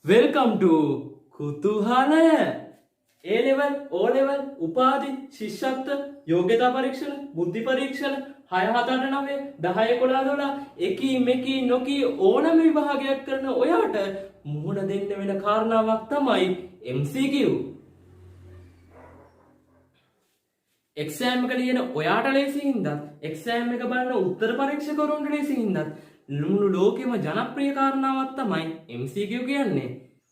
Welcome to कुतूहल ए level O level උපාධි ශිෂ්‍යත්ව යෝග්‍යතා පරීක්ෂණ බුද්ධි පරීක්ෂණ 6 7 8 9 10 11 12 එකී මෙකී නොකී ඕනම විභාගයක් කරන ඔයාට මුහුණ දෙන්න වෙන කාරණාවක් තමයි MCQ. එක්සෑම් එක ලියන ඔයාට ලේසි හින්දා එක්සෑම් එක බලන උත්තර පරීක්ෂකවරුන්ට ලේසි හින්දා මුළු ලෝකෙම ජනප්‍රිය කාරණාවක් තමයි MCQ කියන්නේ.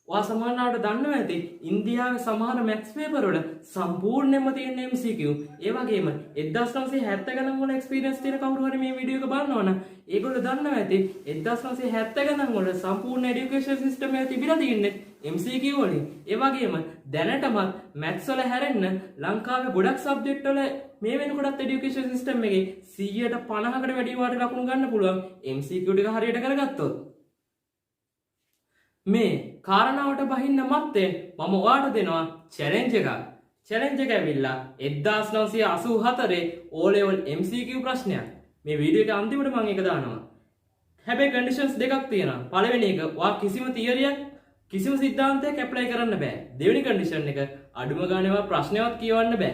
ඔයා සමහරවිට දන්නවා ඇති ඉන්දියාවේ සමහර මැත්ස් පේපර් වල සම්පූර්ණයෙන්ම තියෙන MCQ. ඒ වගේම 1970 ගණන් වල එක්ස්පීරියන්ස් තියෙන කවුරු හරි මේ වීඩියෝ එක බලනවනම් ඒගොල්ලෝ දන්නවා ඇති 1970 ගණන් වල සම්පූර්ණ এডুকেෂන් සිස්ටම් එක තිබිලා තියෙන්නේ MCQ වලින්. ඒ වගේම දැනටමත් මැත්ස් වල හැරෙන්න ලංකාවේ ගොඩක් සබ්ජෙක්ට් වල මේ වෙනකොටත් এডুকেෂන් සිස්ටම් එකේ 150කට වැඩි වාට ලකුණු ගන්න පුළුවන් MCQ ටික හරියට කරගත්තොත්. මේ කාරණාවට බහින්න මත්තෙන් මම ඔයාට දෙනවා චැලෙන්ජ් එකක්. චැලෙන්ජ් එක ඇවිල්ලා 1984 O level MCQ ප්‍රශ්නයක්. මේ වීඩියෝ එක අන්තිමට මම ඒක දානවා. හැබැයි කන්ඩිෂන්ස් දෙකක් තියෙනවා. පළවෙනි එක ඔයා කිසිම තියරියක් කිසිම සිද්ධාන්තයක් ඇප්ලයි කරන්න බෑ. දෙවෙනි කන්ඩිෂන් එක අඩුම ගානේ ඔයා ප්‍රශ්නවත් කියවන්න බෑ.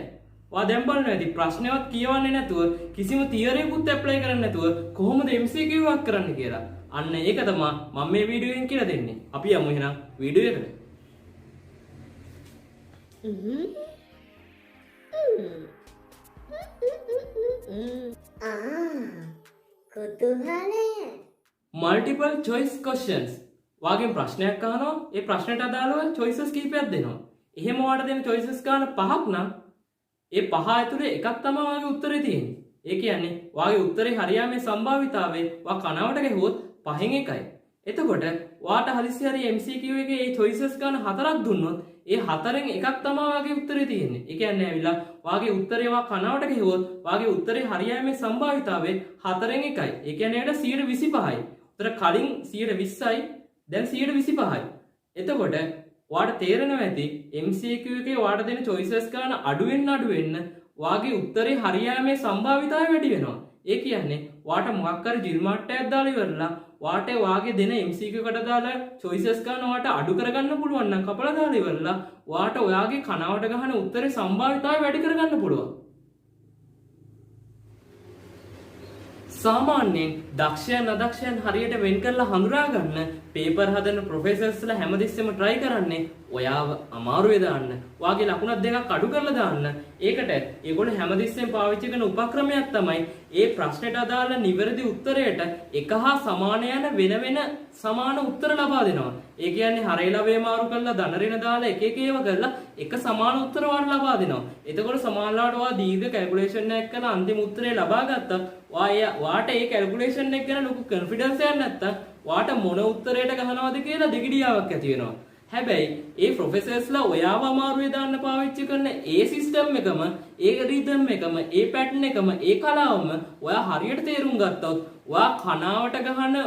ඔයා දැන් බලන්න ඇති ප්‍රශ්නවත් කියවන්නේ නැතුව කිසිම තියරියකුත් ඇප්ලයි කරන්නේ නැතුව කොහොමද MCQ එකක් කරන්න කියලා. අන්න ඒක තමයි මම මේ වීඩියෝ එකෙන් කියලා දෙන්නේ. අපි යමු එහෙනම් වීඩියෝ එකට. කුතුහලය. Multiple choice questions. වාගෙන් ප්‍රශ්නයක් අහනවා. ඒ ප්‍රශ්නට අදාළව choices කිහිපයක් දෙනවා. එහෙම ඔයාලට දෙන choices ගන්න පහක් නම් ඒ පහ ඇතුලේ එකක් තමයි වාගේ උත්තරේ තියෙන්නේ. ඒ කියන්නේ වාගේ උත්තරේ හරියාමේ සම්භාවිතාවය වා කනවට ගැහුවොත් පහෙන් එකයි. එතකොට ඔයාට හදිස්සි හරි MCQ එකේ මේ choices ගන්න හතරක් දුන්නොත් ඒ හතරෙන් එකක් තමයි වාගේ උත්තරේ තියෙන්නේ. ඒ කියන්නේ ඇවිල්ලා වාගේ උත්තරේ වා කනවට ගැහුවොත් වාගේ උත්තරේ හරියාමේ සම්භාවිතාවය හතරෙන් එකයි. ඒ කියන්නේ ඒකට 125යි. උත්තර කලින් 120යි දැන් 125යි. එතකොට ඔයාට තේරෙනවා ඇති MCQ එකේ ඔයාට දෙන choices ගන්න අඩු වෙන්න වාගේ උත්තරේ හරියාමේ සම්භාවිතාවය වැඩි වෙනවා. ඒ කියන්නේ ඔයාට මොකක් හරි ජිල් මට්ටයක් දාලා ඉවරලා ඔයාට වාගේ දෙන MCQ එකට දාලා choices ගන්න ඔයාට අඩු කරගන්න පුළුවන් නම් කපලා දාලා ඉවරලා ඔයාට ඔයාගේ කනවට ගහන උත්තරේ සම්භාවිතාවය වැඩි කරගන්න පුළුවන්. සාමාන්‍යයෙන් දක්ෂයන් අදක්ෂයන් හරියට වෙන් කරලා හඳුනා ගන්න පේපර් හදන ප්‍රොෆෙසර්ස්ලා හැමතිස්සෙම try කරන්නේ ඔයාව අමාරුවේ දාන්න. ඔයාගේ ලකුණක් දෙකක් අඩු කරලා දාන්න. ඒකට ඒගොල්ලෝ හැමතිස්සෙම පාවිච්චි කරන උපක්‍රමයක් තමයි ඒ ප්‍රශ්නෙට අදාළ නිවැරදි උත්තරයට එක හා සමාන යන වෙන සමාන උත්තර ලබා දෙනවා. ඒ කියන්නේ හරය ලවය මාරු කරලා ධන ඍණ දාලා එක ඒවා කරලා එක සමාන උත්තර වලට ලබා දෙනවා. එතකොට සමානලාට ඔයා දීර්ඝ කැල්කියුලේෂන් එකක් කරලා අන්තිම උත්තරේ ලබා ගත්තා. ඔයාට ඒ කැල්කියුලේෂන් එක ගැන ලොකු කොන්ෆිඩන්ස් එකක් නැත්තම් ඔයාට මොන උත්තරයට ගහනවද කියලා දෙගිඩියාවක් ඇති වෙනවා. හැබැයි ඒ ප්‍රොෆෙසර්ස්ලා ඔයාව අමාරුවේ දාන්න පාවිච්චි කරන ඒ සිස්ටම් එකම, ඒ රිද්ම් එකම, ඒ පැටර්න් එකම, ඒ කලාවම ඔයා හරියට තේරුම් ගත්තොත් ඔයා කනාවට ගහන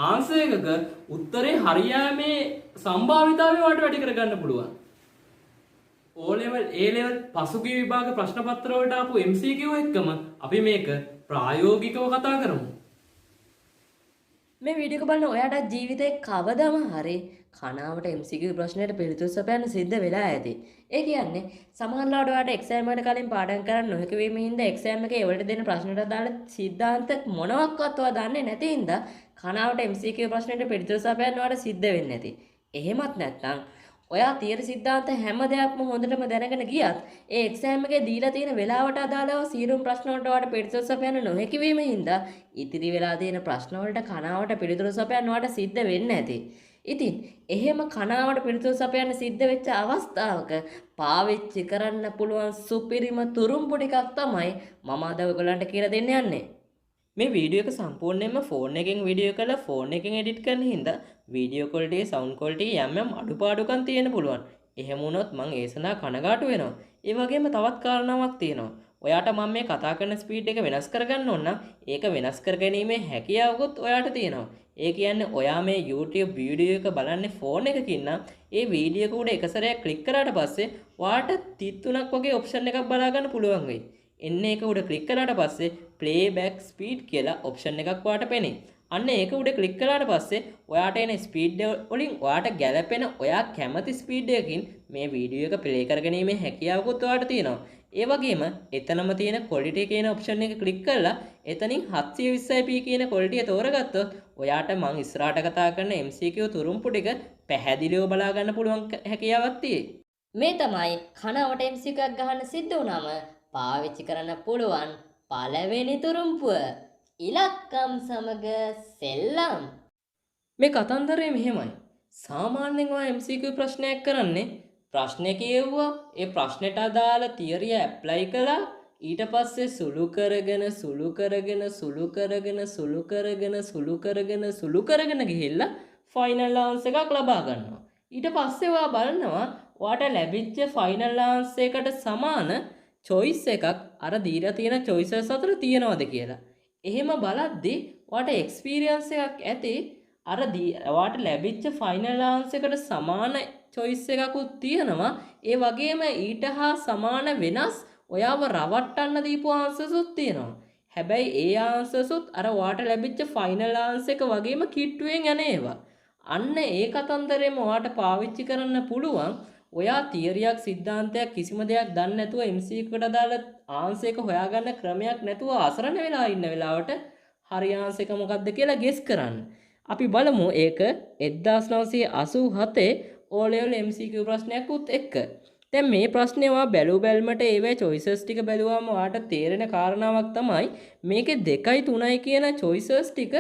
ආන්සර් එකක උත්තරේ හරියාමේ සම්භාවිතාවය ඔයාට වැඩි කරගන්න පුළුවන්. O level, A level පසුගිය විභාග ප්‍රශ්න පත්‍ර වලට ආපු MCQ එක්කම අපි මේක ප්‍රායෝගිකව කතා කරමු. මේ වීඩියෝ එක බලන ඔයාට ජීවිතේ කවදාම හරි කනාවට MCQ ප්‍රශ්නෙට පිළිතුරු සපයන්න සිද්ධ වෙලා ඇති. ඒ කියන්නේ සමහරවිට ඔයාට එක්සෑම් එකට කලින් පාඩම් කරන්න නොහැකි වීම හින්දා එක්සෑම් එකේ ඒවලට දෙන ප්‍රශ්නට අදාළ සිද්ධාන්ත මොනවත්වත් ඔයා දන්නේ නැති හින්දා කනාවට MCQ ප්‍රශ්නෙට පිළිතුරු සපයන්න ඔයාට සිද්ධ වෙන්නේ නැති. එහෙමත් නැත්නම් ඔයා තියරි සිද්ධාන්ත හැම දෙයක්ම හොඳටම දැනගෙන ගියත් ඒ එක්සෑම් එකේ දීලා තියෙන වෙලාවට අදාළව සියලුම ප්‍රශ්න වලට ඔයාට පිළිතුරු සපයන්න නොහැකි වීම හින්දා ඉතිරි වෙලා තියෙන ප්‍රශ්න වලට කනාවට පිළිතුරු සපයන්න ඔයාට සිද්ධ වෙන්නේ නැති. ඉතින් එහෙම කනාවට පිළිතුරු සපයන්න සිද්ධ වෙච්ච අවස්ථාවක පාවිච්චි කරන්න පුළුවන් සුපිරිම තුරුම්පු ටිකක් තමයි මම අද ඔයගලන්ට කියලා දෙන්න යන්නේ. මේ වීඩියෝ එක සම්පූර්ණයෙන්ම ෆෝන් එකෙන් වීඩියෝ කරලා ෆෝන් එකෙන් එඩිට් කරන හින්දා වීඩියෝ ක්වොලිටි සවුන්ඩ් ක්වොලිටි යම් අඩුපාඩුකම් තියෙන්න පුළුවන්. එහෙම වුණොත් මම ඒ සඳහා කනගාටු වෙනවා. ඒ වගේම තවත් කාරණාවක් තියෙනවා. ඔයාට මම මේ කතා කරන ස්පීඩ් එක වෙනස් කරගන්න ඕන නම් ඒක වෙනස් කරගැනීමේ හැකියාවකුත් ඔයාට තියෙනවා. ඒ කියන්නේ ඔයා මේ YouTube වීඩියෝ එක බලන්නේ ෆෝන් එකකින් නම් ඒ වීඩියෝ එක උඩ එක සැරයක් ක්ලික් කරාට පස්සේ ඔයාට 33ක් වගේ ඔප්ෂන් එකක් බලා ගන්න පුළුවන් වෙයි. එන්න ඒක උඩ ක්ලික් කරාට පස්සේ play back speed කියලා ඔප්ෂන් එකක් ඔයාට පෙනේ. අන්න ඒක උඩ ක්ලික් කළාට පස්සේ ඔයාට එන ස්පීඩ් වලින් ඔයාට ගැලපෙන ඔයා කැමති ස්පීඩ් එකකින් මේ වීඩියෝ එක ප්ලේ කරගැනීමේ හැකියාවකුත් ඔයාට තියෙනවා. ඒ වගේම එතනම තියෙන quality කියන ඔප්ෂන් එක ක්ලික් කරලා එතනින් 720p කියන quality එක තෝරගත්තොත් ඔයාට මං ඉස්සරහට කතා කරන MCQ තුරුම්පු ටික පැහැදිලිව බලා ගන්න පුළුවන් හැකියාවක් තියෙයි. මේ තමයි කනවට MCQ එකක් ගහන්න සිද්ධ වුණාම පාවිච්චි කරන්න පුළුවන් පළවෙනි තුරුම්පුව. ඉලක්කම් සමග සෙල්ලම්. මේ කතන්දරය මෙහෙමයි. සාමාන්‍යයෙන් ඔයා MCQ ප්‍රශ්නයක් කරන්නේ ප්‍රශ්නේ කියවුවා ඒ ප්‍රශ්නෙට අදාළ තියරිය ඇප්ලයි කළා ඊට පස්සේ සුළු කරගෙන සුළු කරගෙන සුළු කරගෙන සුළු කරගෙන සුළු කරගෙන සුළු කරගෙන ගිහිල්ලා ෆයිනල් ආන්සර් එකක් ලබා ගන්නවා. ඊට පස්සේ ඔයා බලනවා ඔයාට ලැබිච්ච ෆයිනල් ආන්සර් එකට සමාන choice එකක් අර දීලා තියෙන choices අතර තියෙනවද කියලා. එහෙම බලද්දී ඔයාට එක්ස්පීරියන්ස් එකක් ඇති අර ඔයාට ලැබිච්ච ෆයිනල් ආන්සර් එකට සමාන choice එකකුත් තියෙනවා. ඒ වගේම ඊට හා සමාන වෙනස් ඔයාව රවට්ටන්න දීපු ආන්සර්ස් උත් තියෙනවා. හැබැයි ඒ ආන්සර්ස් උත් අර ඔයාට ලැබිච්ච ෆයිනල් ආන්සර් එක වගේම කිට්ටුවෙන් යන ඒවා. අන්න ඒ කතන්දරෙම ඔයාට පාවිච්චි කරන්න පුළුවන්. ඔයා තියරියක් සිද්ධාන්තයක් කිසිම දෙයක් දන්නේ නැතුව MCQ එකට අදාළ ආන්සර් එක හොයාගන්න ක්‍රමයක් නැතුව අසරණ වෙලා ඉන්න වෙලාවට හරි ආන්සර් එක මොකක්ද කියලා ගෙස් කරන්න. අපි බලමු ඒක 1987 O level MCQ ප්‍රශ්නයක් උත් එක්ක. දැන් මේ ප්‍රශ්නේ ඔයා බැලුවල්මට ඒවේ choices ටික බැලුවාම ඔයාට තේරෙන කාරණාවක් තමයි මේකේ 2යි 3යි කියන choices ටික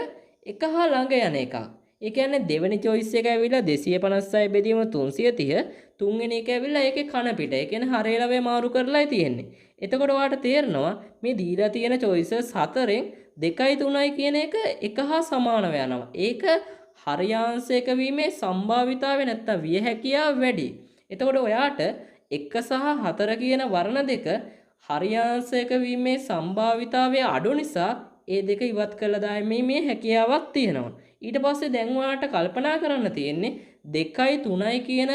එක හා ළඟ යන එකක්. ඒ කියන්නේ දෙවෙනි choice එක ඇවිල්ලා 256 බෙදීම 330 තුන්වෙනි එක ඇවිල්ලා ඒකේ කන පිට. ඒ කියන්නේ හරේලවේ මාරු කරලායි තියෙන්නේ. එතකොට ඔයාට තේරෙනවා මේ දීලා තියෙන choices හතරෙන් 2යි 3යි කියන එක එක හා සමානව යනවා. ඒක හරියාංශයක වීමේ සම්භාවිතාවය නැත්තම් විය හැකියාව වැඩි. එතකොට ඔයාට 1 සහ 4 කියන වර්ණ දෙක හරියාංශයක වීමේ සම්භාවිතාවය අඩු නිසා ඒ දෙක ඉවත් කළා දාීමේ හැකියාවක් තියෙනවා. ඊට පස්සේ දැන් ඔයාලට කල්පනා කරන්න තියෙන්නේ 2යි 3යි කියන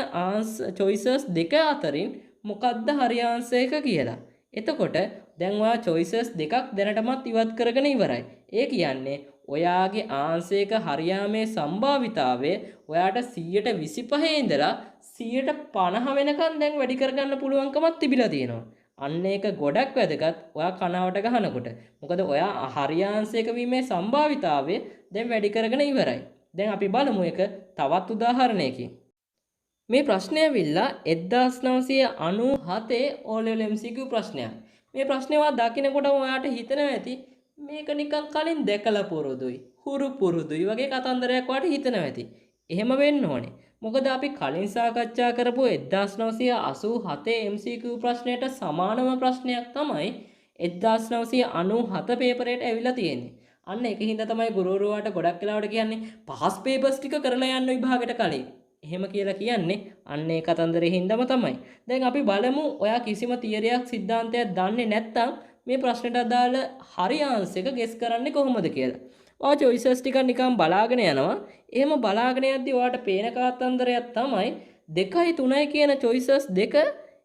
choices දෙක අතරින් මොකක්ද හරියාංශයක කියලා. එතකොට දැන් ඔයා choices දෙකක් දැනටමත් ඉවත් කරගෙන ඉවරයි. ඒ කියන්නේ ඔයාගේ ආන්සරයක හරියාමේ සම්භාවිතාවය ඔයාට 125 ඉඳලා 150 වෙනකන් දැන් වැඩි කරගන්න පුළුවන්කමක් තිබිලා තියෙනවා. අන්න ඒක ගොඩක් වැදගත් ඔයා කනාවට ගහනකොට. මොකද ඔයා හරියාංශයක වීමේ සම්භාවිතාවය දැන් වැඩි කරගෙන ඉවරයි. දැන් අපි බලමු එක තවත් උදාහරණයකින්. මේ ප්‍රශ්නය ඇවිල්ලා 1997 O level MCQ ප්‍රශ්නයක්. මේ ප්‍රශ්නේ ඔයා දකිනකොට ඔයාට හිතෙනවා ඇති මේක නිකන් කලින් දැකලා පුරුදුයි. හුරු පුරුදුයි වගේ කතන්දරයක් ඔයාට හිතෙනවා ඇති. එහෙම වෙන්න ඕනේ. මොකද අපි කලින් සාකච්ඡා කරපු 1987 MCQ ප්‍රශ්නයට සමානම ප්‍රශ්නයක් තමයි 1997 පේපරයට ඇවිල්ලා තියෙන්නේ. අන්න ඒකින්ද තමයි ගුරුවරුවාට ගොඩක් වෙලාවට කියන්නේ පාස් පේපර්ස් ටික කරලා යන්න විභාගයට කලින්. එහෙම කියලා කියන්නේ අන්න ඒ කතන්දරේ හින්දාම තමයි. දැන් අපි බලමු ඔයා කිසිම තියරියක් සිද්ධාන්තයක් දන්නේ නැත්නම් මේ ප්‍රශ්නට අදාළ හරි ආන්සර් එක ගෙස් කරන්නේ කොහොමද කියලා. ඔයා choices ටික නිකන් බලාගෙන යනවා. එහෙම බලාගෙන යද්දි ඔයාට පේන කතන්දරයක් තමයි 2යි 3යි කියන choices දෙක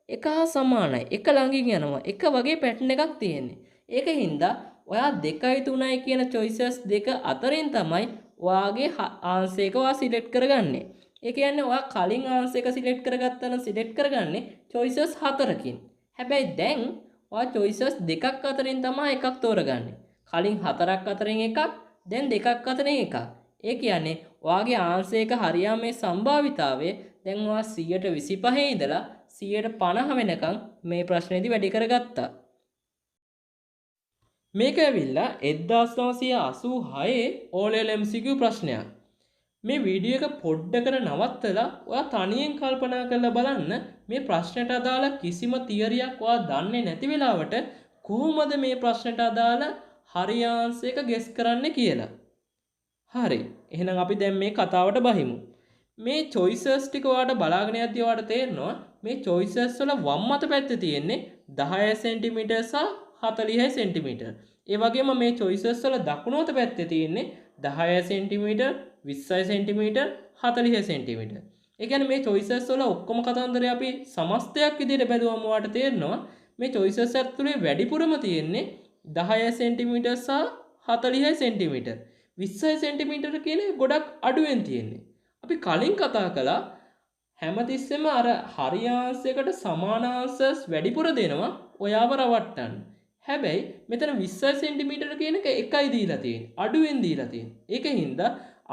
එක හා සමානයි. එක ළඟින් යනවා. එක වගේ පැටර්න් එකක් තියෙන්නේ. ඒකින්ද ඔයා 2යි 3යි කියන choices දෙක අතරින් තමයි ඔයාගේ ආන්සර් එක ඔයා සිලෙක්ට් කරගන්නේ. ඒ කියන්නේ ඔයා කලින් ආන්සර් එක සිලෙක්ට් කරගත්තා නම් සිලෙක්ට් කරගන්නේ choices 4කින්. හැබැයි දැන් ඔයා choices දෙකක් අතරින් තමයි එකක් තෝරගන්නේ. කලින් 4ක් අතරින් එකක්, දැන් දෙකක් අතරින් එකක්. ඒ කියන්නේ ඔයාගේ ආන්සර් එක හරියාමේ සම්භාවිතාවය දැන් ඔයා 125 ඉඳලා 150 වෙනකන් මේ ප්‍රශ්නේදී වැඩි කරගත්තා. මේක ඇවිල්ලා 1986 O level MCQ ප්‍රශ්නයක්. මේ වීඩියෝ එක පොඩ්ඩකට නවත්තලා ඔයා තනියෙන් කල්පනා කරලා බලන්න මේ ප්‍රශ්නට අදාළ කිසිම තියරියක් ඔයා දන්නේ නැති වෙලාවට කොහොමද මේ ප්‍රශ්නට අදාළ හරි ආන්සර් එක ගෙස් කරන්න කියලා. හරි. එහෙනම් අපි දැන් මේ කතාවට බහිමු. මේ choices ටික ඔයාලට බලාගෙන යද්දී ඔයාලට තේරෙනවා මේ choices වල වම් අත පැත්තේ තියෙන්නේ 10 cm සහ 40 cm. ඒ වගේම මේ choices වල දකුණු අත පැත්තේ තියෙන්නේ 10 cm 20 cm 40 cm. ඒ කියන්නේ මේ choices වල ඔක්කොම කතන්දරය අපි සමස්තයක් විදිහට බැලුවම ඔයාලට තේරෙනවා මේ choices ඇතුලේ වැඩිපුරම තියෙන්නේ 10 cm සහ 40 cm. 20 සෙන්ටිමීටර කියන එක ගොඩක් අඩුවෙන් තියෙන්නේ. අපි කලින් කතා කළා හැමතිස්සෙම අර හරියාංශයකට සමානාංශස් වැඩිපුර දෙනවා ඔයාව රවට්ටන්න. හැබැයි මෙතන 20 සෙන්ටිමීටර කියන එක එකයි දීලා තියෙන්නේ. අඩුවෙන් දීලා තියෙන්නේ. ඒකින්ද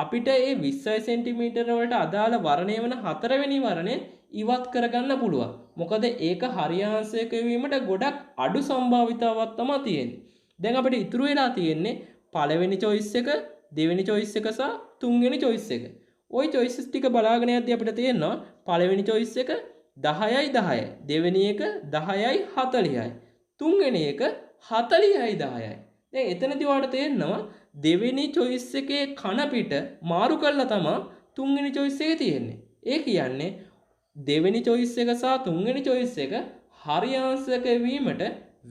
අපිට මේ 20 සෙන්ටිමීටර වලට අදාළ වර්ණය වන හතරවෙනි වර්ණය ඉවත් කරගන්න පුළුවන්. මොකද ඒක හරියාංශයක වීමට ගොඩක් අඩු සම්භාවිතාවක් තමයි තියෙන්නේ. දැන් අපිට ඉතුරු වෙලා තියෙන්නේ පළවෙනි choice එක, දෙවෙනි choice එක සහ තුන්වෙනි choice එක. ওই choices ටික බලාගෙන යද්දී අපිට තේරෙනවා පළවෙනි choice එක 10යි 10යි, දෙවෙනි එක 10යි 40යි, තුන්වෙනි එක 40යි 10යි. දැන් එතනදී ඔයාලට තේරෙනවා දෙවෙනි choice එකේ කන පිට මාරු කරලා තමයි තුන්වෙනි choice එකේ තියෙන්නේ. ඒ කියන්නේ දෙවෙනි choice එක සහ තුන්වෙනි choice එක හරියාංශක වීමට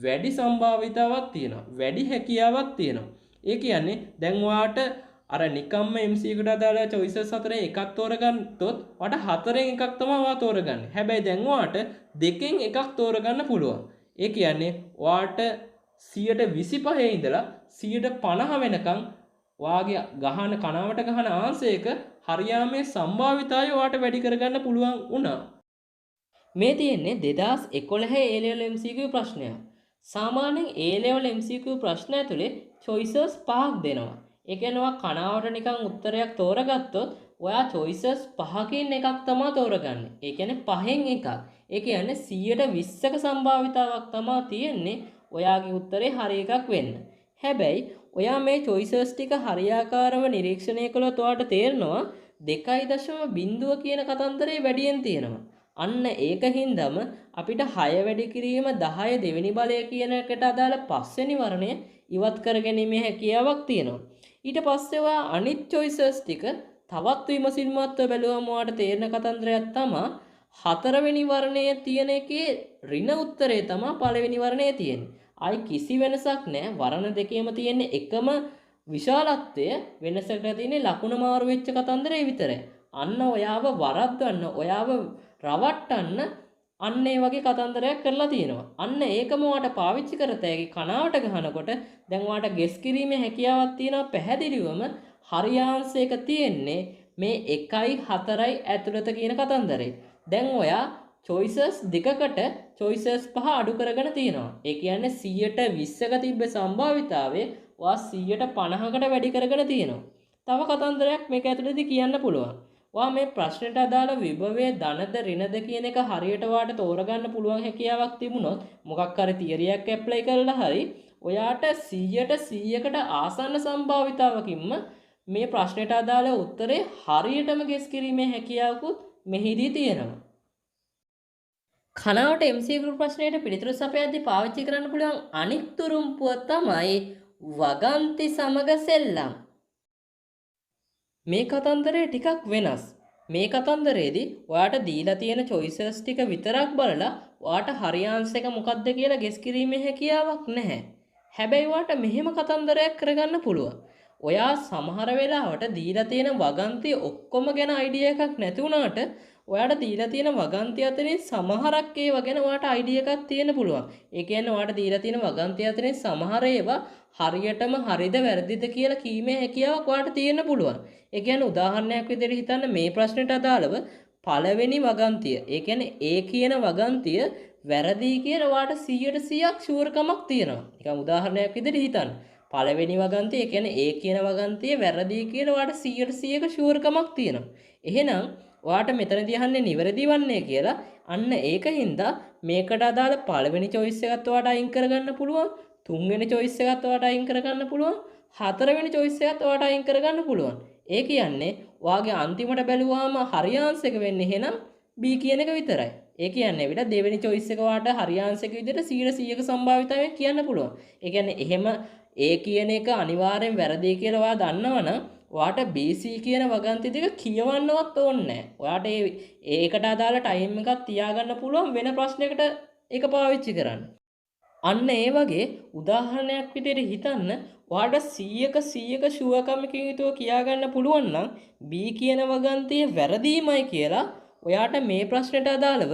වැඩි සම්භාවිතාවක් තියෙනවා. වැඩි හැකියාවක් තියෙනවා. ඒ කියන්නේ දැන් ඔයාට අර නිකම්ම MC එකට අදාළ choices හතරෙන් එකක් තෝරගන්නතොත් ඔයාට හතරෙන් එකක් තමයි ඔයා තෝරගන්නේ. හැබැයි දැන් ඔයාට දෙකෙන් එකක් තෝරගන්න පුළුවන්. ඒ කියන්නේ ඔයාට 25 ඉඳලා 50 වෙනකන් ඔයාගේ ගහන කනාවට ගහන ආංශයක හරියාමේ සම්භාවිතාවය ඔයාට වැඩි කරගන්න පුළුවන් වුණා. මේ තියෙන්නේ 2011 A level MCQ ප්‍රශ්නයක්. සාමාන්‍යයෙන් A level MCQ ප්‍රශ්න ඇතුලේ choices 5ක් දෙනවා. ඒ කියන්නේ ඔයා කනාවට නිකන් උත්තරයක් තෝරගත්තොත් ඔයා choices 5කින් එකක් තමයි තෝරගන්නේ. ඒ කියන්නේ 5න් එකක්. ඒ කියන්නේ 120ක සම්භාවිතාවක් තමයි තියෙන්නේ ඔයාගේ උත්තරේ හරි එකක් වෙන්න. හැබැයි ඔයා මේ choices ටික හරියාකාරව නිරීක්ෂණය කළොත් ඔයාට තේරෙනවා 2.0 කියන කතන්දරේ වැඩියෙන් තියෙනවා. අන්න ඒකින්දම අපිට 6 වැඩි කිරීම 10 දෙවෙනි බලය කියන එකට අදාළ පස්වෙනි වර්ණය ඉවත් කරගැනීමේ හැකියාවක් තියෙනවා. ඊට පස්සේ ඔයා අනිත් choices ටික තවත් විමසිලිමත්ව බැලුවම ඔයාට තේරෙන කතන්දරයක් තමයි හතරවෙනි වර්ණයේ තියෙන එකේ ඍණ උත්තරේ තමයි පළවෙනි වර්ණයේ තියෙන්නේ. ආයි කිසි වෙනසක් නැහැ. වර්ණ දෙකේම තියෙන එකම විශාලත්වය වෙනසකට තියෙන්නේ ලකුණ මාරු වෙච්ච කතන්දරේ විතරයි. අන්න ඔයාව වරද්දන්න, ඔයාව රවට්ටන්න අන්න ඒ වගේ කතන්දරයක් කරලා තියෙනවා. අන්න ඒකම ඔයාට පාවිච්චි කරතැයි කනාවට ගහනකොට දැන් ඔයාට ගෙස් කිරීමේ හැකියාවක් තියෙනවා. පැහැදිලිවම හරියාංශයක තියෙන්නේ මේ 1යි 4යි ඇතුළත කියන කතන්දරේ. දැන් ඔයා choices දෙකකට choices 5 අඩු කරගෙන තියෙනවා. ඒ කියන්නේ 120ක තිබ්බ සම්භාවිතාවය ඔයා 150කට වැඩි කරගෙන තියෙනවා. තව කතන්දරයක් මේක ඇතුළතදී කියන්න පුළුවන්. ඔයා මේ ප්‍රශ්නෙට අදාළ විභවයේ ධනද ඍණද කියන එක හරියට ඔයාට තෝරගන්න පුළුවන් හැකියාවක් තිබුණොත් මොකක් හරි තියරියක් ඇප්ලයි කරලා හරි ඔයාට 100%කට ආසන්න සම්භාවිතාවකින්ම මේ ප්‍රශ්නෙට අදාළ උත්තරේ හරියටම ගෙස් කිරීමේ හැකියාවකුත් මෙහිදී තියෙනවා. කනාවට MCQ ප්‍රශ්නයට පිළිතුරු සපයද්දී පාවිච්චි කරන්න පුළුවන් අනික් තුරුම්පුව තමයි වගන්ති සමග සෙල්ලම්. මේ කතන්දරේ ටිකක් වෙනස්. මේ කතන්දරේදී ඔයාට දීලා තියෙන choices ටික විතරක් බලලා ඔයාට හරියාංශයක මොකක්ද කියලා ගෙස් කිරීමේ හැකියාවක් නැහැ. හැබැයි ඔයාට මෙහෙම කතන්දරයක් කරගන්න පුළුවන්. ඔයා සමහර වෙලාවට දීලා තියෙන වගන්ති ඔක්කොම ගැන අයිඩියා එකක් නැති වුණාට ඔයාට දීලා තියෙන වගන්ති අතරින් සමහරක් ඒවා ගැන ඔයාට අයිඩියා එකක් තියෙන්න පුළුවන්. ඒ කියන්නේ ඔයාට දීලා තියෙන වගන්ති අතරින් සමහර ඒවා හරියටම හරිද වැරදිද කියලා කීමේ හැකියාවක් ඔයාට තියෙන්න පුළුවන්. ඒ කියන්නේ උදාහරණයක් විදිහට හිතන්න මේ ප්‍රශ්නෙට අදාළව පළවෙනි වගන්තිය. ඒ කියන්නේ A කියන වගන්තිය වැරදි කියලා ඔයාට 100%ක් ෂුවර්කමක් තියෙනවා. නිකන් උදාහරණයක් විදිහට හිතන්න. පළවෙනි වගන්තිය ඒ කියන්නේ A කියන වගන්තිය වැරදි කියලා ඔයාට 100%ක ෂුවර්කමක් තියෙනවා. එහෙනම් ඔයාට මෙතනදී අහන්නේ නිවැරදි වන්නේ කියලා. අන්න ඒකින්ද මේකට අදාළ පළවෙනි choice එකත් ඔයාට අයින් කරගන්න පුළුවන්. තුන්වෙනි choice එකත් ඔයාට අයින් කරගන්න පුළුවන්. හතරවෙනි choice එකත් ඔයාට අයින් කරගන්න පුළුවන්. ඒ කියන්නේ ඔයාගේ අන්තිමට බැලුවාම හරියාංශයක වෙන්නේ එහෙනම් B කියන එක විතරයි. ඒ කියන්නේ විතර දෙවෙනි choice එක ඔයාට හරියාංශයක විදිහට 100%ක සම්භාවිතාවයෙන් කියන්න පුළුවන්. ඒ කියන්නේ එහෙම A කියන එක අනිවාර්යෙන් වැරදි කියලා ඔයා දන්නවනම් ඔයාට BC කියන වගන්ති දෙක කියවන්නවත් ඕනේ නැහැ. ඔයාට ඒකට අදාළ ටයිම් එකක් තියාගන්න පුළුවන් වෙන ප්‍රශ්නයකට ඒක පාවිච්චි කරන්න. අන්න ඒ වගේ උදාහරණයක් විදිහට හිතන්න ඔයාට 100ක ෂුවර්කමකින් යුතුව කියාගන්න පුළුවන් නම් B කියන වගන්තිය වැරදීමයි කියලා ඔයාට මේ ප්‍රශ්නෙට අදාළව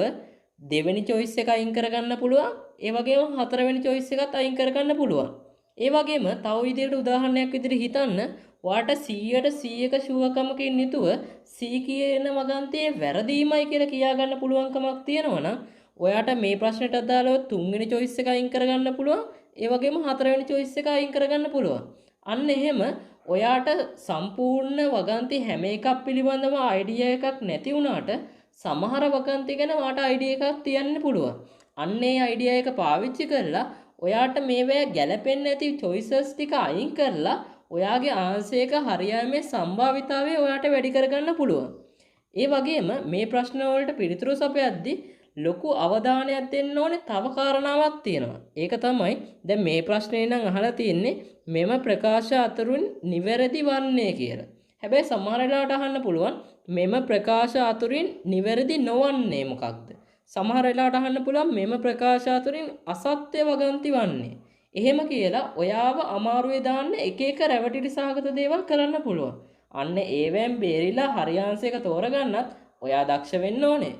දෙවෙනි choice එක අයින් කරගන්න පුළුවන්. ඒ වගේම හතරවෙනි choice එකත් අයින් කරගන්න පුළුවන්. ඒ වගේම තව විදිහට උදාහරණයක් විදිහට හිතන්න ඔයාට 100% ෂුවර්කමකින් යුතුව C කියන වගන්තියේ වැරදීමයි කියලා කියාගන්න පුළුවන්කමක් තියෙනවා නම් ඔයාට මේ ප්‍රශ්නෙට අදාළව තුන්වෙනි choice එක අයින් කරගන්න පුළුවන්. ඒ වගේම හතරවෙනි choice එක අයින් කරගන්න පුළුවන්. අන්න එහෙම ඔයාට සම්පූර්ණ වගන්ති හැම එකක් පිළිබඳව අයිඩියා එකක් නැති වුණාට සමහර වගන්ති ගැන ඔයාට අයිඩියා එකක් තියන්න පුළුවන්. අන්න ඒ අයිඩියා එක පාවිච්චි කරලා ඔයාට මේවැ ගැලපෙන්නේ නැති choices ටික අයින් කරලා ඔයාගේ ආන්සර් එක හරියීමේ සම්භාවිතාවය ඔයාට වැඩි කරගන්න පුළුවන්. ඒ වගේම මේ ප්‍රශ්න වලට පිළිතුරු සපයද්දී ලොකු අවධානයක් දෙන්න ඕනේ තව කාරණාවක් තියෙනවා. ඒක තමයි දැන් මේ ප්‍රශ්නේ නම් අහලා තියෙන්නේ මෙම ප්‍රකාශ අතරින් නිවැරදි වන්නේ කියලා. හැබැයි සමහර වෙලාවට අහන්න පුළුවන් මෙම ප්‍රකාශ අතරින් නිවැරදි නොවන්නේ මොකක්ද? සමහර වෙලාවට අහන්න පුළුවන් මෙම ප්‍රකාශ අතරින් අසත්‍ය වගන්ති වන්නේ. එහෙම කියලා ඔයාව අමාරුවේ දාන්න එක එක රැවටිලි සහගත දේවල් කරන්න පුළුවන්. අන්න ඒවෙන් බේරිලා හරියාංශ එක තෝරගන්නත් ඔයා දක්ෂ වෙන්න ඕනේ.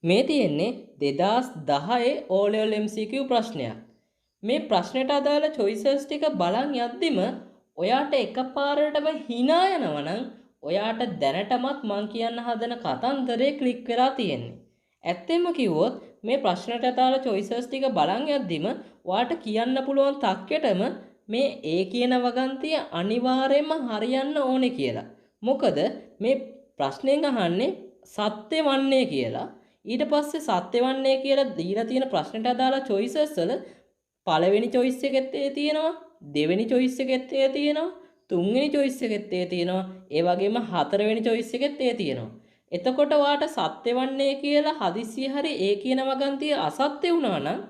මේ තියෙන්නේ 2010 O level MCQ ප්‍රශ්නයක්. මේ ප්‍රශ්නෙට අදාළ choices ටික බලන් යද්දිම ඔයාට එකපාරටම hina යනවා නම් ඔයාට දැනටමත් මං කියන්න හදන කතන්දරේ ක්ලික් වෙලා තියෙන්නේ. ඇත්තෙන්ම කිව්වොත් මේ ප්‍රශ්නට අදාළ choices ටික බලන් යද්දිම ඔයාට කියන්න පුළුවන් තක්කෙටම මේ A කියන වගන්තිය අනිවාර්යයෙන්ම හරියන්න ඕනේ කියලා. මොකද මේ ප්‍රශ්නෙන් අහන්නේ සත්‍ය වන්නේ කියලා. ඊට පස්සේ සත්‍ය වන්නේ කියලා දීලා තියෙන ප්‍රශ්නට අදාළ choices වල පළවෙනි choice එකෙත් ඒ තියෙනවා, දෙවෙනි choice එකෙත් ඒ තියෙනවා, තුන්වෙනි choice එකෙත් ඒ තියෙනවා, ඒ වගේම හතරවෙනි choice එකෙත් ඒ තියෙනවා. එතකොට ඔයාට සත්‍ය වන්නේ කියලා හදිසියෙ හරි ඒ කියන වගන්තිය අසත්‍ය වුණා නම්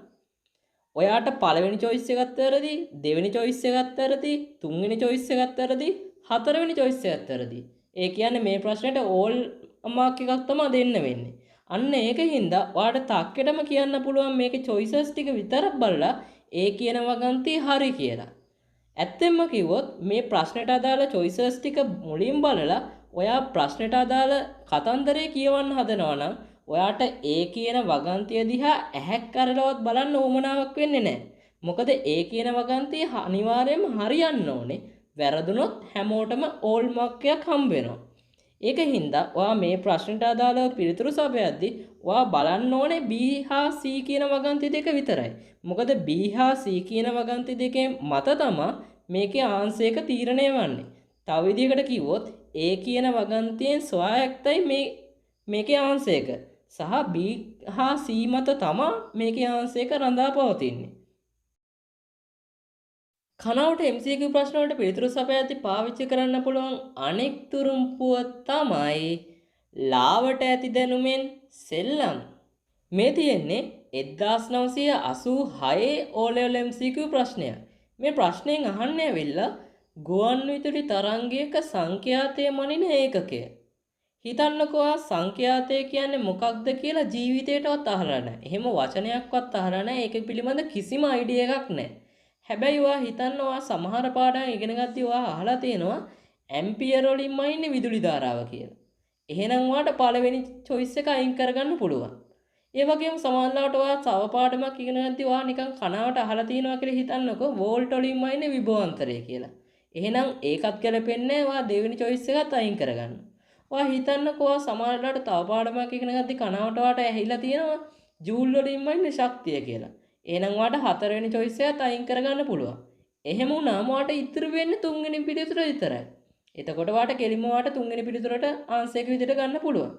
ඔයාට පළවෙනි choice එකත් වැරදි, දෙවෙනි choice එකත් වැරදි, තුන්වෙනි choice එකත් වැරදි, හතරවෙනි choice එකත් වැරදි. ඒ කියන්නේ මේ ප්‍රශ්නෙට all mark එකක් තමයි දෙන්න වෙන්නේ. අන්න ඒකින්ද ඔයාට තාක්කෙටම කියන්න පුළුවන් මේකේ choices ටික විතරක් බලලා ඒ කියන වගන්තිය හරි කියලා. ඇත්තෙන්ම කිව්වොත් මේ ප්‍රශ්නෙට අදාළ choices ටික මුලින් බලලා ඔයා ප්‍රශ්නෙට අදාළ කතන්දරේ කියවන්න හදනවා නම් ඔයාට ඒ කියන වගන්තිය දිහා ඇහැක් කරලවත් බලන්න උවමනාවක් වෙන්නේ නැහැ. මොකද ඒ කියන වගන්තිය අනිවාර්යයෙන්ම හරියන්න ඕනේ. වැරදුනොත් හැමෝටම all mark එකක් හම්බ වෙනවා. ඒකින්ද ඔයා මේ ප්‍රශ්නට අදාළව පිළිතුරු සපයද්දී ඔයා බලන්න ඕනේ B හා C කියන වගන්ති දෙක විතරයි. මොකද B හා C කියන වගන්ති දෙකේ මත තමයි මේකේ ආන්සර් එක තීරණය වෙන්නේ. තව විදිහකට කිව්වොත් A කියන වගන්තියෙන් ස්වයක්තයි මේකේ ආන්සර් එක. සහ B හා C මත තමයි මේකේ ආන්සර් එක රඳා පවතින්නේ. කනවට MCQ ප්‍රශ්න වලට පිළිතුරු සපයද්දී පාවිච්චි කරන්න පුළුවන් අනෙක් තුරුම්පුව තමයි ලාවට ඇති දැනුමෙන් සෙල්ලම්. මේ තියෙන්නේ 1986 O level MCQ ප්‍රශ්නයක්. මේ ප්‍රශ්නයෙන් අහන්නේ ඇවිල්ලා ගුවන් විදුලි තරංගයක සංඛ්‍යාතය මනින ඒකකය. හිතන්නකෝ සංඛ්‍යාතය කියන්නේ මොකක්ද කියලා ජීවිතේටවත් අහලා නැහැ. එහෙම වචනයක්වත් අහලා නැහැ. ඒක පිළිබඳ කිසිම අයිඩියා එකක් නැහැ. හැබැයි ඔයා හිතන්න ඔයා සමහර පාඩම් ඉගෙන ගත්තී ඔයා අහලා තියෙනවා ඇම්පියර් වලින්මයි ඉන්නේ විදුලි ධාරාව කියලා. එහෙනම් ඔයාට පළවෙනි choice එක අයින් කරගන්න පුළුවන්. ඒ වගේම සමහරවිට ඔයා තව පාඩමක් ඉගෙන ගත්තී ඔයා නිකන් කනාවට අහලා තියෙනවා කියලා හිතන්නකෝ වෝල්ට් වලින්මයි ඉන්නේ විභවාන්තරය කියලා. එහෙනම් ඒකත් ගැලපෙන්නේ නැහැ. ඔයා දෙවෙනි choice එකත් අයින් කරගන්න. ඔයා හිතන්නකෝ ඔයා සමහරවිට තව පාඩමක් ඉගෙන ගත්තී කනාවට ඔයාට ඇහිලා තියෙනවා ජූල් වලින්මයි ඉන්නේ ශක්තිය කියලා. එහෙනම් ඔයාට හතරවෙනි choice එකත් අයින් කරගන්න පුළුවන්. එහෙම වුණාම ඔයාට ඉතුරු වෙන්නේ තුන්වෙනි පිළිතුර විතරයි. එතකොට ඔයාට කෙලින්ම ඔයාට තුන්වෙනි පිළිතුරට ආන්සර් එක විදිහට ගන්න පුළුවන්.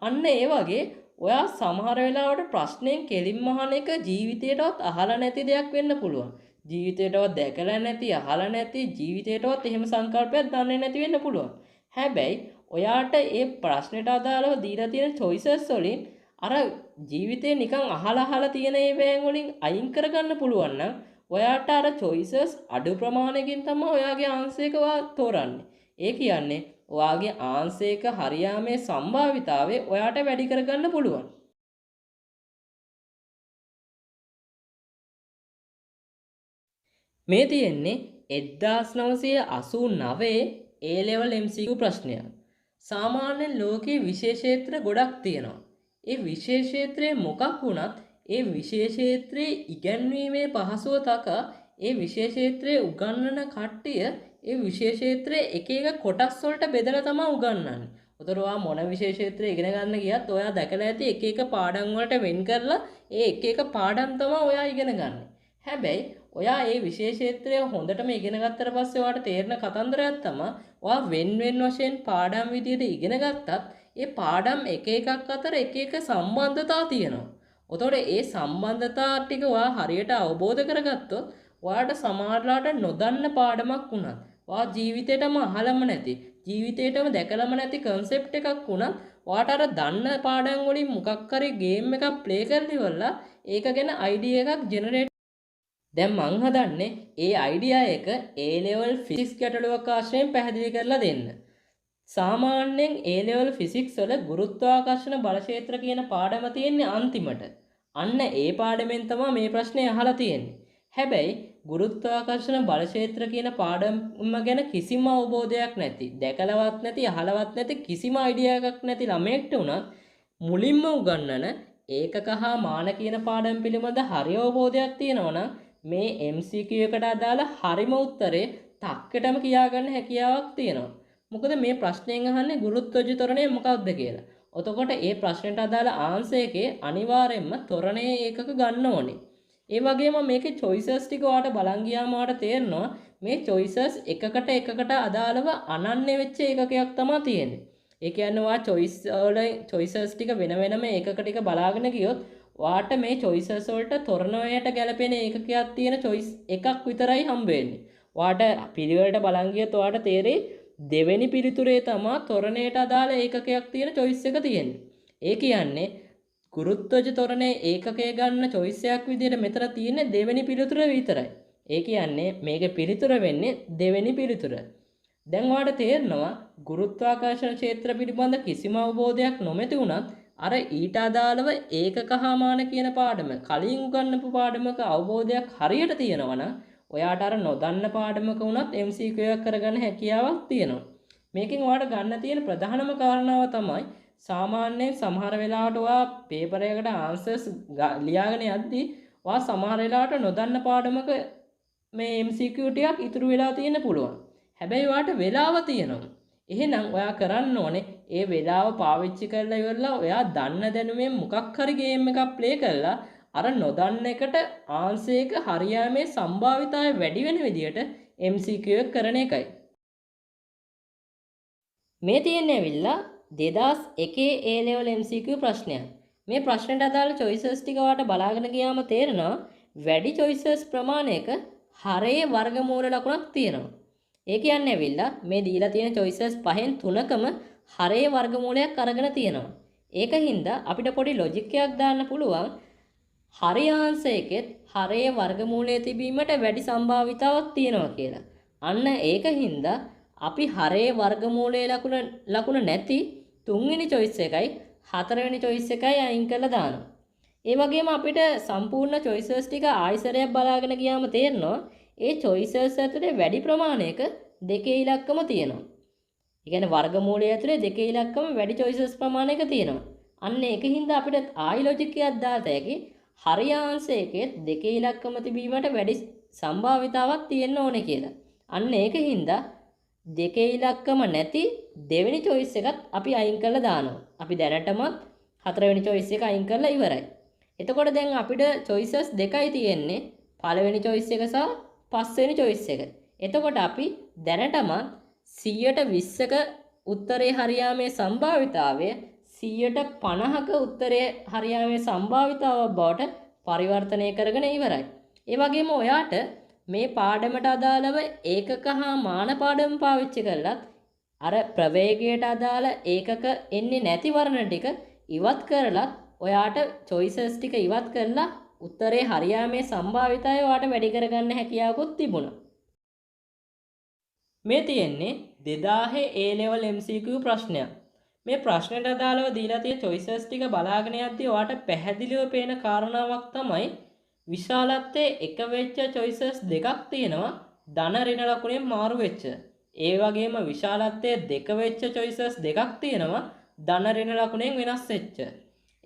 අන්න ඒ වගේ ඔයා සමහර වෙලාවට ප්‍රශ්නෙන් කෙලින්ම අහන එක ජීවිතේටවත් අහලා නැති දෙයක් වෙන්න පුළුවන්. ජීවිතේටවත් දැකලා නැති, අහලා නැති, ජීවිතේටවත් එහෙම සංකල්පයක් දන්නේ නැති වෙන්න පුළුවන්. හැබැයි ඔයාට ඒ ප්‍රශ්නෙට අදාළව දීලා තියෙන choices වලින් අර ජීවිතේ නිකන් අහලා තියෙන ඒ වෑන් වලින් අයින් කරගන්න පුළුවන් නම් ඔයාට අර choices අඩු ප්‍රමාණයකින් තමයි ඔයාගේ ආන්සර් එක තෝරන්නේ. ඒ කියන්නේ ඔයාගේ ආන්සර් එක හරියාමේ සම්භාවිතාවය ඔයාට වැඩි කරගන්න පුළුවන්. මේ තියෙන්නේ 1989 A level MCQ ප්‍රශ්නයක්. සාමාන්‍යයෙන් ලෝකයේ විශේෂ ක්ෂේත්‍ර ගොඩක් තියෙනවා. ඒ විශේෂ ක්ෂේත්‍රයේ මොකක් වුණත් ඒ විශේෂ ක්ෂේත්‍රයේ ඉගැන්වීමේ පහසුව තක ඒ විශේෂ ක්ෂේත්‍රයේ උගන්වන කට්ටිය ඒ විශේෂ ක්ෂේත්‍රයේ එක එක කොටස් වලට බෙදලා තමයි උගන්වන්නේ. උතර ඔයා මොන විශේෂ ක්ෂේත්‍රය ඉගෙන ගන්න ගියත් ඔයා දැකලා ඇති එක එක පාඩම් වලට වෙන් කරලා ඒ එක එක පාඩම් තමයි ඔයා ඉගෙන ගන්න. හැබැයි ඔයා ඒ විශේෂ ක්ෂේත්‍රය හොඳටම ඉගෙන ගත්තට පස්සේ ඔයාට තේරෙන කතන්දරයක් තමයි ඔයා වෙන වශයෙන් පාඩම් විදියට ඉගෙන ගත්තත් ඒ පාඩම් එක එකක් අතර එක එක සම්බන්ධතා තියෙනවා. උතෝර ඒ සම්බන්ධතා ටික ඔයා හරියට අවබෝධ කරගත්තොත් ඔයාට සමහරලාට නොදන්න පාඩමක් වුණත් ඔයා ජීවිතේටම අහලම නැති ජීවිතේටම දැකලම නැති concept එකක් වුණත් ඔයාට අර දන්න පාඩම් වලින් මොකක් හරි game එකක් play කරලා ඉවරලා ඒක ගැන idea එකක් generate දැන් මං හදන්නේ ඒ idea එක A level physics ගැටලුවක් ආශ්‍රයෙන් පැහැදිලි කරලා දෙන්න. සාමාන්‍යයෙන් A level physics වල ගුරුත්වාකර්ෂණ බල ක්ෂේත්‍ර කියන පාඩම තියෙන්නේ අන්තිමට. අන්න ඒ පාඩමෙන් තමයි මේ ප්‍රශ්නේ අහලා තියෙන්නේ. හැබැයි ගුරුත්වාකර්ෂණ බල ක්ෂේත්‍ර කියන පාඩම ගැන කිසිම අවබෝධයක් නැති, දැකලවත් නැති, අහලවත් නැති කිසිම අයිඩියා එකක් නැති ළමයෙක්ට උනත් මුලින්ම උගන්වන ඒකක හා මාන කියන පාඩම් පිළිබඳ හරි අවබෝධයක් තියෙනවා නම් මේ MCQ එකට අදාළ හරිම උත්තරේ ටක්කටම කියාගන්න හැකියාවක් තියෙනවා. මොකද මේ ප්‍රශ්නයෙන් අහන්නේ ගුරුත්වජ ත්වරණය මොකක්ද කියලා. එතකොට ඒ ප්‍රශ්නෙට අදාළ ආන්සර් එකේ අනිවාර්යයෙන්ම ත්වරණයේ ඒකක ගන්න ඕනේ. ඒ වගේම මේකේ choices ටික ඔයාලට බලන් ගියාම ඔයාලට තේරෙනවා මේ choices එකකට අදාළව අනන්‍ය වෙච්ච ඒකකයක් තමයි තියෙන්නේ. ඒ කියන්නේ ඔයා choices ටික වෙන වෙනම ඒකක ටික බලාගෙන ගියොත් ඔයාට මේ choices වලට ත්වරණයට ගැලපෙන ඒකකයක් තියෙන choice එකක් විතරයි හම්බ වෙන්නේ. ඔයාට පිළිවෙලට බලන් ගියොත් ඔයාට තේරෙයි දෙවෙනි පිළිතුරේ තමයි ත්වරණයට අදාළ ඒකකයක් තියෙන choice එක තියෙන්නේ. ඒ කියන්නේ ගුරුත්වජ ත්වරණයේ ඒකකය ගන්න choice එකක් විදිහට මෙතන තියෙන්නේ දෙවෙනි පිළිතුර විතරයි. ඒ කියන්නේ මේකේ පිළිතුර වෙන්නේ දෙවෙනි පිළිතුර. දැන් ඔයාලට තේරෙනවා ගුරුත්වාකර්ෂණ ක්ෂේත්‍ර පිළිබඳ කිසිම අවබෝධයක් නොමැති වුණත් අර ඊට අදාළව ඒකක හා මාන කියන පාඩම කලින් උගන්වපු පාඩමක අවබෝධයක් හරියට තියෙනවා නම් ඔයාට අර නොදන්න පාඩමක වුණත් MCQ එකක් කරගන්න හැකියාවක් තියෙනවා. මේකෙන් ඔයාලට ගන්න තියෙන ප්‍රධානම කාරණාව තමයි සාමාන්‍යයෙන් සමහර වෙලාවට ඔයා පේපර් එකකට ආන්සර්ස් ලියාගෙන යද්දී ඔයා සමහර වෙලාවට නොදන්න පාඩමක මේ MCQ ටිකක් ඉතුරු වෙලා තියෙන්න පුළුවන්. හැබැයි ඔයාට වෙලාව තියෙනවා. එහෙනම් ඔයා කරන්න ඕනේ ඒ වෙලාව පාවිච්චි කරලා ඉවරලා ඔයා දන්න දැනුමෙන් මොකක් හරි ගේම් එකක් ප්ලේ කරලා අර නොදන්න එකට ආන්සර් එක හරියාමේ සම්භාවිතාවය වැඩි වෙන විදියට MCQ එක කරන එකයි. මේ තියෙන්නේ ඇවිල්ලා 2001 A level MCQ ප්‍රශ්නයක්. මේ ප්‍රශ්නෙට අදාළ choices ටික ඔයාලට බලාගෙන ගියාම තේරෙනවා වැඩි choices ප්‍රමාණයක හරයේ වර්ගමූල ලකුණක් තියෙනවා. ඒ කියන්නේ ඇවිල්ලා මේ දීලා තියෙන choices පහෙන් තුනකම හරයේ වර්ගමූලයක් අරගෙන තියෙනවා. ඒකින්ද අපිට පොඩි logic එකක් දාන්න පුළුවන් හරි ආන්සර් එකෙත් හරයේ වර්ගමූලය තිබීමට වැඩි සම්භාවිතාවක් තියෙනවා කියලා. අන්න ඒකින්ද අපි හරයේ වර්ගමූලයේ ලකුණ නැති තුන්වෙනි choice එකයි හතරවෙනි choice එකයි අයින් කරලා දානවා. ඒ වගේම අපිට සම්පූර්ණ choices ටික ආයිසරයක් බලාගෙන ගියාම තේරෙනවා ඒ choices ඇතුලේ වැඩි ප්‍රමාණයක දෙකේ ඉලක්කම තියෙනවා. ඒ කියන්නේ වර්ගමූලය ඇතුලේ දෙකේ ඉලක්කම වැඩි choices ප්‍රමාණයක තියෙනවා. අන්න ඒකින්ද අපිට ආයි logic එකක් දාත හැකි හරි ආන්සර් එකේ දෙකේ ඉලක්කම තිබීමට වැඩි සම්භාවිතාවක් තියෙන්න ඕනේ කියලා. අන්න ඒකින්ද දෙකේ ඉලක්කම නැති දෙවෙනි choice එකත් අපි අයින් කරලා දානවා. අපි දැනටමත් හතරවෙනි choice එක අයින් කරලා ඉවරයි. එතකොට දැන් අපිට choices දෙකයි තියෙන්නේ. පළවෙනි choice එක සහ පස්වෙනි choice එක. එතකොට අපි දැනටමත් 120ක උත්තරේ හරියාමේ සම්භාවිතාවය 150ක උත්තරේ හරියාමේ සම්භාවිතාවක් බවට පරිවර්තනය කරගෙන ඉවරයි. ඒ වගේම ඔයාට මේ පාඩමට අදාළව ඒකක හා මාන පාඩම පාවිච්චි කරලත් අර ප්‍රවේගයට අදාළ ඒකක එන්නේ නැති වර්ණ ටික ඉවත් කරලත් ඔයාට choices ටික ඉවත් කරලා උත්තරේ හරියාමේ සම්භාවිතාවය ඔයාට වැඩි කරගන්න හැකියාවකුත් තිබුණා. මේ තියෙන්නේ 2000 A level MCQ ප්‍රශ්නයක්. මේ ප්‍රශ්නෙට අදාළව දීලා තියෙන choices ටික බලාගෙන යද්දී ඔයාට පැහැදිලිව පේන කාරණාවක් තමයි විශාලත්වයේ එක වෙච්ච choices දෙකක් තියෙනවා ධන ඍණ ලකුණෙන් මාරු වෙච්ච. ඒ වගේම විශාලත්වයේ දෙක වෙච්ච choices දෙකක් තියෙනවා ධන ඍණ ලකුණෙන් වෙනස් වෙච්ච.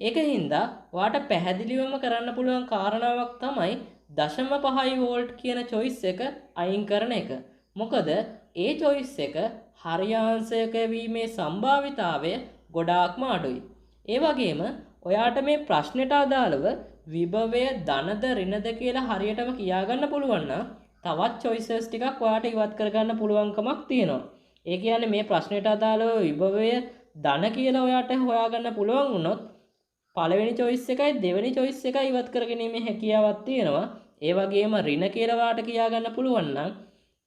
ඒකින්ද ඔයාට පැහැදිලිවම කරන්න පුළුවන් කාරණාවක් තමයි 0.5 වෝල්ට් කියන choice එක අයින් කරන එක. මොකද ඒ choice එක හරියාංශයක වීමේ සම්භාවිතාවය ගොඩාක්ම අඩුයි. ඒ වගේම ඔයාට මේ ප්‍රශ්නෙට අදාළව විභවය ධනද ඍණද කියලා හරියටම කියාගන්න පුළුවන් නම් තවත් choices ටිකක් ඔයාට ඉවත් කරගන්න පුළුවන්කමක් තියෙනවා. ඒ කියන්නේ මේ ප්‍රශ්නෙට අදාළව විභවය ධන කියලා ඔයාට හොයාගන්න පුළුවන් වුණොත් පළවෙනි choice එකයි දෙවෙනි choice එකයි ඉවත් කරගැනීමේ හැකියාවක් තියෙනවා. ඒ වගේම ඍණ කියලා ඔයාට කියාගන්න පුළුවන් නම්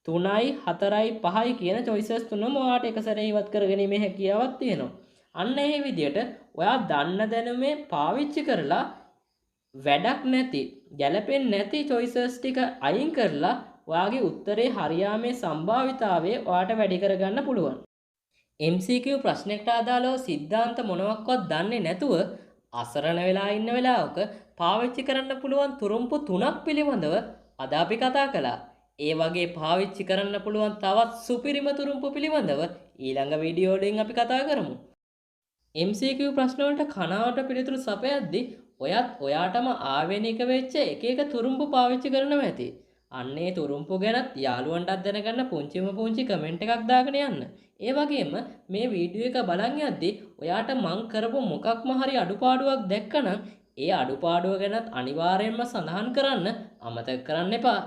3යි 4යි 5යි කියන choices තුනම ඔයාට එක සැරේ ඉවත් කරගැනීමේ හැකියාවක් තියෙනවා. අන්න ඒ විදිහට ඔයා දන්න දැනුමේ පාවිච්චි කරලා වැඩක් නැති ගැලපෙන්නේ නැති choices ටික අයින් කරලා ඔයාගේ උත්තරේ හරියාමේ සම්භාවිතාවය ඔයාට වැඩි කරගන්න පුළුවන්. MCQ ප්‍රශ්නයකට අදාළව සිද්ධාන්ත මොනවත්වත් දන්නේ නැතුව අසරණ වෙලා ඉන්න වෙලාවක පාවිච්චි කරන්න පුළුවන් තුරුම්පු 3ක් පිළිබඳව අද අපි කතා කළා. ඒ වගේ පාවිච්චි කරන්න පුළුවන් තවත් සුපිරිම තුරුම්පු පිළිබඳව ඊළඟ වීඩියෝ වලින් අපි කතා කරමු. MCQ ප්‍රශ්න වලට කනාවට පිළිතුරු සපයද්දී ඔයත් ඔයාටම ආවේනික වෙච්ච එක එක තුරුම්පු පාවිච්චි කරනවා ඇති. අන්නේ තුරුම්පු ගැනත් යාළුවන්ටත් දැනගන්න පුංචිම පුංචි කමෙන්ට් එකක් දාගෙන යන්න. ඒ වගේම මේ වීඩියෝ එක බලන් යද්දී ඔයාට මං කරපු මොකක්ම හරි අඩුපාඩුවක් දැක්කනම් ඒ අඩුපාඩුව ගැනත් අනිවාර්යයෙන්ම සඳහන් කරන්න අමතක කරන්න එපා.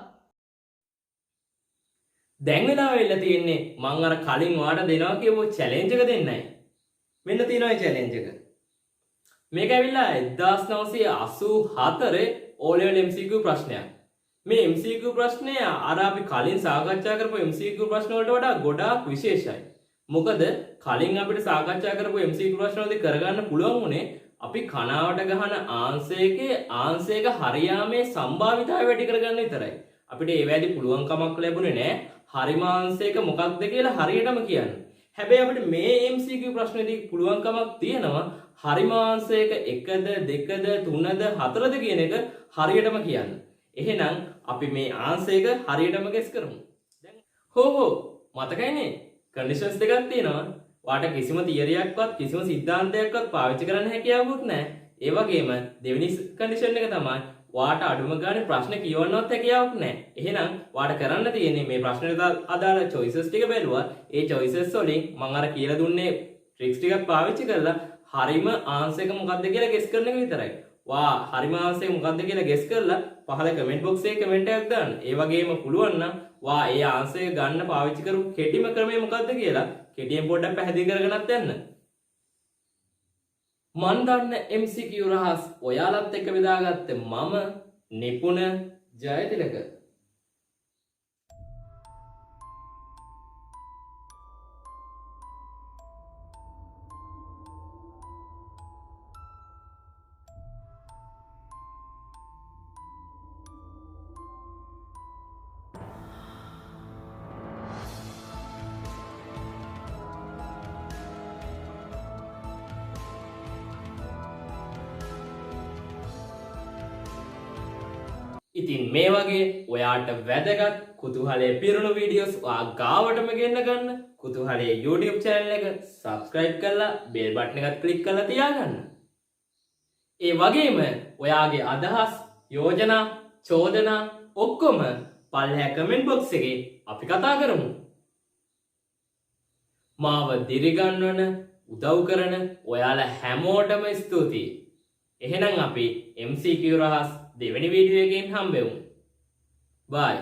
දැන් වෙලාව වෙලා තියෙන්නේ මං අර කලින් ඔයාට දෙනවා කියපු චැලෙන්ජ් එක දෙන්නයි. මෙන්න තියෙනවා චැලෙන්ජ් එක. මේක ඇවිල්ලා 1984 O level MCQ ප්‍රශ්නයක්. මේ MCQ ප්‍රශ්නය අර අපි කලින් සාකච්ඡා කරපු MCQ ප්‍රශ්න වලට වඩා ගොඩාක් විශේෂයි. මොකද කලින් අපිට සාකච්ඡා කරපු MCQ ප්‍රශ්න වලදී කරගන්න පුළුවන් උනේ අපි කනාවට ගහන ආංශයක හරියාමේ සම්භාවිතාවය වැඩි කරගන්න විතරයි. අපිට ඒ වැඩි පුළුවන් කමක් ලැබුණේ නැහැ හරිම ආංශයක මොකක්ද කියලා හරියටම කියන්න. හැබැයි අපිට මේ MCQ ප්‍රශ්නේදී පුළුවන් කමක් තියෙනවා හරිම ආංශයක 1ද 2ද 3ද 4ද කියන එක හරියටම කියන්න. එහෙනම් අපි මේ ආන්සර් එක හරියටම ගෙස් කරමු. දැන් හෝ මතකයිනේ කන්ඩිෂන්ස් දෙකක් තියෙනවා. වාට කිසිම තියරියක්වත් කිසිම සිද්ධාන්තයක්වත් පාවිච්චි කරන්න හැකියාවක් නැහැ. ඒ වගේම දෙවෙනි කන්ඩිෂන් එක තමයි වාට අඩුම ගානේ ප්‍රශ්න කියවන්නවත් හැකියාවක් නැහැ. එහෙනම් වාට කරන්න තියෙන්නේ මේ ප්‍රශ්නෙට අදාළ choices ටික බැලුවා. ඒ choices වලින් මම අර කියලා දුන්නේ tricks ටිකක් පාවිච්චි කරලා හරිම ආන්සර් එක මොකක්ද කියලා ගෙස් කරන එක විතරයි. වා හරිම ආන්සර් එක මොකක්ද කියලා ගෙස් කරලා පහල කමෙන්ට් බොක්ස් එකේ කමෙන්ට් එකක් දාන්න. ඒ වගේම පුළුවන් නම් වා ඒ ආන්සර් එක ගන්න පාවිච්චි කරපු කෙටිම ක්‍රමය මොකක්ද කියලා කෙටියෙන් පොඩ්ඩක් පැහැදිලි කරගෙනත් යන්න. මන් දන්න MCQ රහස් ඔයාලත් එක්ක බෙදාගත්තේ මම නිපුණ ජයතිලක. ඉතින් මේ වගේ ඔයාට වැදගත් කුතුහලයේ පිරුණු වීඩියෝස් ඔයා ගාවටම ගෙන්න ගන්න කුතුහලයේ YouTube channel එක subscribe කරලා bell button එකත් click කරලා තියාගන්න. ඒ වගේම ඔයාගේ අදහස්, යෝජනා, චෝදනා ඔක්කොම පල්ලෙහා comment box එකේ අපි කතා කරමු. මාව දිරිගන්වන උදව් කරන ඔයාලා හැමෝටම ස්තුතියි. එහෙනම් අපි MCQ රහස් දෙවෙනි වීඩියෝ එකෙන් හම්බෙමු. බයි.